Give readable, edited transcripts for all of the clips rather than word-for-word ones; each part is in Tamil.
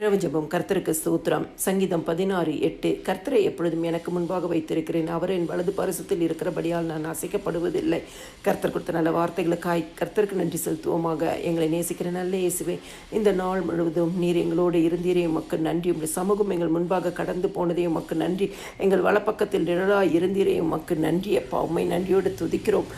இரவு ஜெபம். கர்த்தருக்கு ஸ்தோத்திரம். சங்கீதம் 16:8. கர்த்தரை எப்பொழுதும் எனக்கு முன்பாக வைத்திருக்கிறேன். அவர் என் வலது பரிசத்தில் இருக்கிறபடியால் நான் அசைக்கப்படுவதில்லை. கர்த்தர் கொடுத்த நல்ல வார்த்தைகளுக்காய் கர்த்தருக்கு நன்றி செலுத்துவோமாக. எங்களை நேசிக்கிற நல்ல இயேசுவே, இந்த நாள் முழுவதும் நீர் எங்களோடு இருந்தீரே, உமக்கு நன்றி. உங்களுடைய சமூகம் எங்கள் முன்பாக கடந்து போனதே உமக்கு நன்றி. எங்கள் வலப்பக்கத்தில் நிழலாய் இருந்தீரே, உமக்கு நன்றி அப்பா. உம்மை நன்றியோடு துதிக்கிறோம்.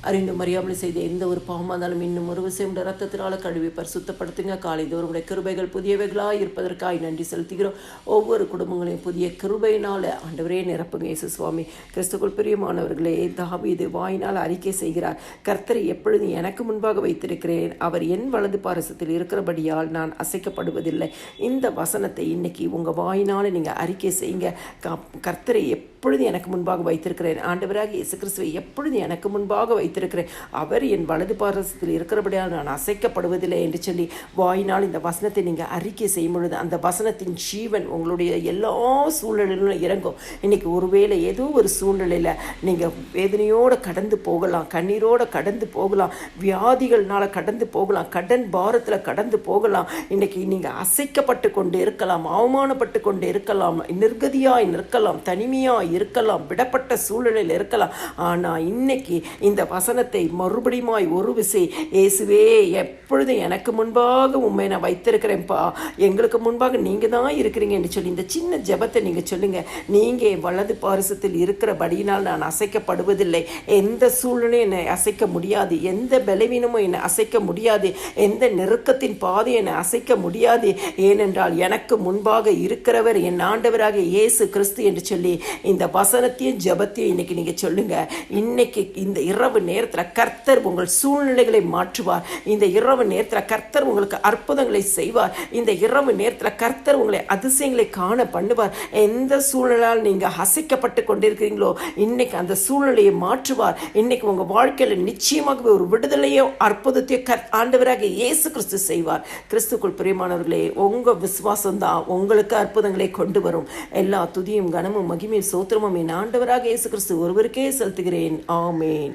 அறிந்தும் அறியாமல் செய்த எந்த ஒரு பாவமாக இருந்தாலும் இன்னும் ஒரு விஷயம் ரத்தத்தினால கழுவி பரிசுத்தப்படுத்துங்க. காலைதோறும் உடைய கிருபைகள் புதியவைகளாக இருப்பதற்காக நன்றி செலுத்துகிறோம். ஒவ்வொரு குடும்பங்களையும் புதிய கிருபையினால் ஆண்டவரே நிரப்புங்க. இயேசு சுவாமி. கிறிஸ்துக்குள் பிரியமானவர்களே, தாவீது வாயினால் அறிக்கை செய்கிறார், கர்த்தரை எப்பொழுதும் எனக்கு முன்பாக வைத்திருக்கிறேன். அவர் என் வலது பாரசத்தில் இருக்கிறபடியால் நான் அசைக்கப்படுவதில்லை. இந்த வசனத்தை இன்னைக்கு உங்கள் வாயினால் நீங்கள் அறிக்கை செய்யுங்க. கர்த்தரை எப்பொழுது எனக்கு முன்பாக வைத்திருக்கிறேன். ஆண்டவராக இயேசு கிறிஸ்துவை எப்பொழுது எனக்கு முன்பாக வைத்திருக்கிறேன். அவர் என் வலது பாரசத்தில் இருக்கிறபடியால் நான் அசைக்கப்படுவதில்லை என்று சொல்லி வாயினால் இந்த வசனத்தை நீங்கள் அறிக்கை செய்யும் பொழுது அந்த வசனத்தின் ஜீவன் உங்களுடைய எல்லா சூழ்நிலையிலும் இறங்கும். இன்னைக்கு ஒருவேளை ஏதோ ஒரு சூழ்நிலையில் நீங்கள் வேதனையோடு கடந்து போகலாம், கண்ணீரோடு கடந்து போகலாம், வியாதிகள்னால கடந்து போகலாம், கடன் பாரத்தில் கடந்து போகலாம். இன்னைக்கு நீங்கள் அசைக்கப்பட்டு கொண்டு இருக்கலாம், அவமானப்பட்டு கொண்டு இருக்கலாம், நிர்கதியாய் நிற்கலாம், தனிமையாக இருக்கலாம், விடப்பட்ட சூழ்நிலையில் இருக்கலாம். ஆனால் இன்னைக்கு இந்த வசனத்தை மறுபடியுமாய் ஒரு விசை, இயேசுவே எப்பொழுதும் எனக்கு முன்பாக உண்மை நான் வைத்திருக்கிறேன்ப்பா, எங்களுக்கு முன்பாக நீங்கள் தான் இருக்கிறீங்க என்று சொல்லி இந்த சின்ன ஜெபத்தை நீங்கள் சொல்லுங்கள். நீங்கள் வலது பாரிசத்தில் இருக்கிறபடியினால் நான் அசைக்கப்படுவதில்லை. எந்த சூழ்நிலையும் என்னை அசைக்க முடியாது, எந்த பலவீனமும் என்னை அசைக்க முடியாது, எந்த நெருக்கத்தின் பாதை என்னை அசைக்க முடியாது. ஏனென்றால் எனக்கு முன்பாக இருக்கிறவர் என் ஆண்டவராக இயேசு கிறிஸ்து என்று சொல்லி இந்த வசனத்தையும் ஜெபத்தையும் இன்னைக்கு நீங்கள் சொல்லுங்கள். இன்னைக்கு இந்த இரவு நேரத்தில் கர்த்தர் உங்கள் சூழ்நிலைகளை மாற்றுவார். இந்த இரவு நேரத்தில் கர்த்தர் உங்களுக்கு அற்புதங்களை செய்வார். இந்த இரவு நேரத்தில் கர்த்தர் உங்களை அதிசயங்களை காண பண்ணுவார். எந்த சூழ்நிலையால் நீங்கள் அசைக்கப்பட்டு கொண்டிருக்கிறீங்களோ இன்னைக்கு அந்த சூழ்நிலையை மாற்றுவார். இன்னைக்கு உங்கள் வாழ்க்கையில் நிச்சயமாகவே ஒரு விடுதலையோ அற்புதத்தையோ ஆண்டவராக இயேசு கிறிஸ்து செய்வார். கிறிஸ்துக்குள் பிரியமானவர்களே, உங்கள் விசுவாசம் தான் உங்களுக்கு அற்புதங்களை கொண்டு வரும். எல்லா துதியும் கனமும் மகிமையும் சோத்திரமும் என் ஆண்டவராக இயேசு கிறிஸ்து ஒருவருக்கே செலுத்துகிறேன். ஆமேன்.